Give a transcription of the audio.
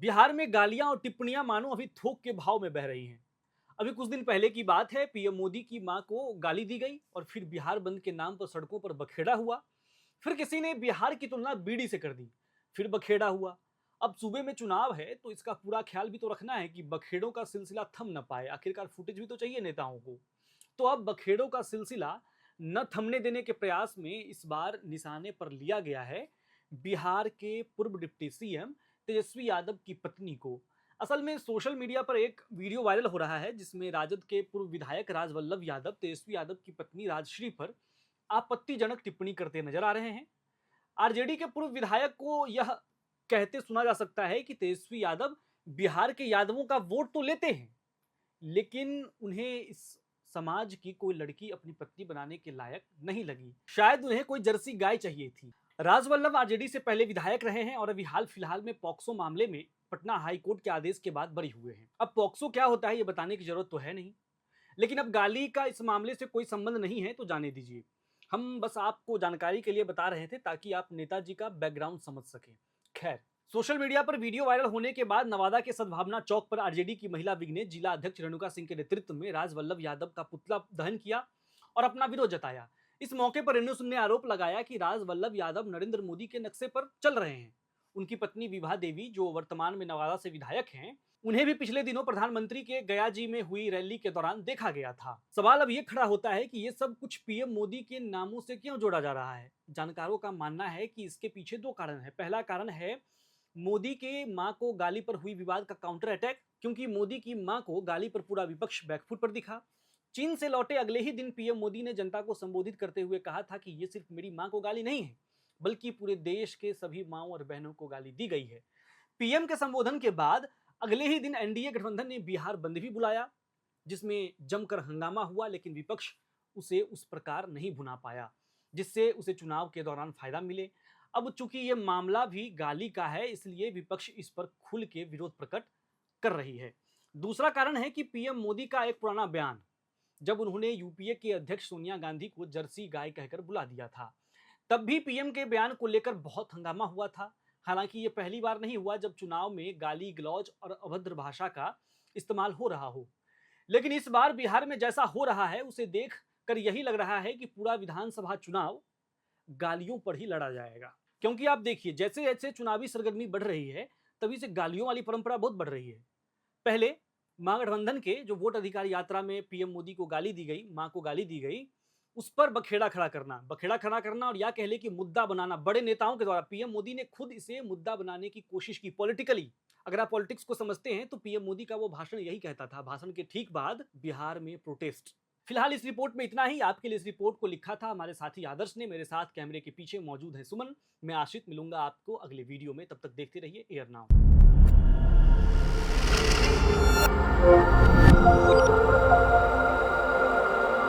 बिहार में गालियां और टिप्पणियां मानो अभी थोक के भाव में बह रही हैं। अभी कुछ दिन पहले की बात है, पीएम मोदी की मां को गाली दी गई और फिर बिहार बंद के नाम पर सड़कों पर बखेड़ा हुआ। फिर किसी ने बिहार की तुलना बीड़ी से कर दी, फिर बखेड़ा हुआ। अब सूबे में चुनाव है तो इसका पूरा ख्याल भी तो रखना है कि बखेड़ों का सिलसिला थम न पाए। आखिरकार फुटेज भी तो चाहिए नेताओं को। तो अब बखेड़ों का सिलसिला न थमने देने के प्रयास में इस बार निशाने पर लिया गया है बिहार के पूर्व डिप्टी सीएम तेजस्वी यादव की पत्नी को। असल में सोशल मीडिया पर एक वीडियो वायरल हो रहा है जिसमें राजद के पूर्व विधायक राजवल्लभ यादव तेजस्वी यादव की पत्नी राजश्री पर आपत्तिजनक टिप्पणी करते नजर आ रहे हैं। आरजेडी के पूर्व विधायक को यह कहते सुना जा सकता है कि तेजस्वी यादव बिहार के यादवों का वोट तो लेते हैं, लेकिन उन्हें इस समाज की कोई लड़की अपनी पत्नी बनाने के लायक नहीं लगी। शायद उन्हें कोई जर्सी गाय चाहिए थी। राजवल्लभ आरजेडी से पहले विधायक रहे हैं और अभी हाल फिलहाल में पॉक्सो मामले में पटना हाई कोर्ट के आदेश के बाद बरी हुए हैं। अब पॉक्सो क्या होता है ये बताने की जरूरत तो है नहीं, लेकिन अब गाली का इस मामले से कोई संबंध नहीं है तो जाने दीजिए। हम बस आपको जानकारी के लिए बता रहे थे ताकि आप नेताजी का बैकग्राउंड समझ सकें। खैर, सोशल मीडिया पर वीडियो वायरल होने के बाद नवादा के सद्भावना चौक पर आरजेडी की महिला विंग ने जिला अध्यक्ष रेणुका सिंह के नेतृत्व में राजवल्लभ यादव का पुतला दहन किया और अपना विरोध जताया। इस मौके पर रेणु सिंह ने आरोप लगाया कि राजवल्लभ यादव नरेंद्र मोदी के नक्शे पर चल रहे हैं। उनकी पत्नी विभा देवी, जो वर्तमान में नवादा से विधायक हैं, उन्हें भी पिछले दिनों प्रधानमंत्री के गया जी में हुई रैली के दौरान देखा गया था। सवाल अब ये खड़ा होता है कि ये सब कुछ पीएम मोदी के नामों से क्यों जोड़ा जा रहा है। जानकारों का मानना है कि इसके पीछे दो कारण है। पहला कारण है मोदी के मां को गाली पर हुई विवाद का काउंटर अटैक, क्योंकि मोदी की मां को गाली पर पूरा विपक्ष बैकफुट पर दिखा। चीन से लौटे अगले ही दिन पीएम मोदी ने जनता को संबोधित करते हुए कहा था कि ये सिर्फ मेरी मां को गाली नहीं है, बल्कि पूरे देश के सभी माओ और बहनों को गाली दी गई है। पीएम के संबोधन के बाद अगले ही दिन एनडीए गठबंधन ने बिहार बंद भी बुलाया, जिसमें जमकर हंगामा हुआ, लेकिन विपक्ष उसे उस प्रकार नहीं भुना पाया जिससे उसे चुनाव के दौरान फायदा मिले। अब चूंकि यह मामला भी गाली का है, इसलिए विपक्ष इस पर खुल के विरोध प्रकट कर रही है। दूसरा कारण है कि पीएम मोदी का एक पुराना बयान, जब उन्होंने यूपीए के अध्यक्ष सोनिया गांधी को जर्सी गाय कहकर बुला दिया था, तब भी पीएम के बयान को लेकर बहुत हंगामा हुआ था। हालांकि ये पहली बार नहीं हुआ जब चुनाव में गाली गलौज और अभद्र भाषा का इस्तेमाल हो रहा हो, लेकिन इस बार बिहार में जैसा हो रहा है उसे देख कर यही लग रहा है कि पूरा विधानसभा चुनाव गालियों पर ही लड़ा जाएगा। क्योंकि आप देखिए, जैसे जैसे चुनावी सरगर्मी बढ़ रही है तभी से गालियों वाली परंपरा बहुत बढ़ रही है। पहले महागठबंधन के जो वोट अधिकार यात्रा में पीएम मोदी को गाली दी गई, मां को गाली दी गई, उस पर बखेड़ा खड़ा करना और या कह ले कि मुद्दा बनाना बड़े नेताओं के द्वारा। पीएम मोदी ने खुद इसे मुद्दा बनाने की कोशिश की पॉलिटिकली। अगर आप पॉलिटिक्स को समझते हैं तो पीएम मोदी का वो भाषण यही कहता था। भाषण के ठीक बाद बिहार में प्रोटेस्ट। फिलहाल इस रिपोर्ट में इतना ही। आपके लिए इस रिपोर्ट को लिखा था हमारे साथी आदर्श ने। मेरे साथ कैमरे के पीछे मौजूद है सुमन। मैं आशित, मिलूंगा आपको अगले वीडियो में। तब तक देखते रहिए एयर नाउ।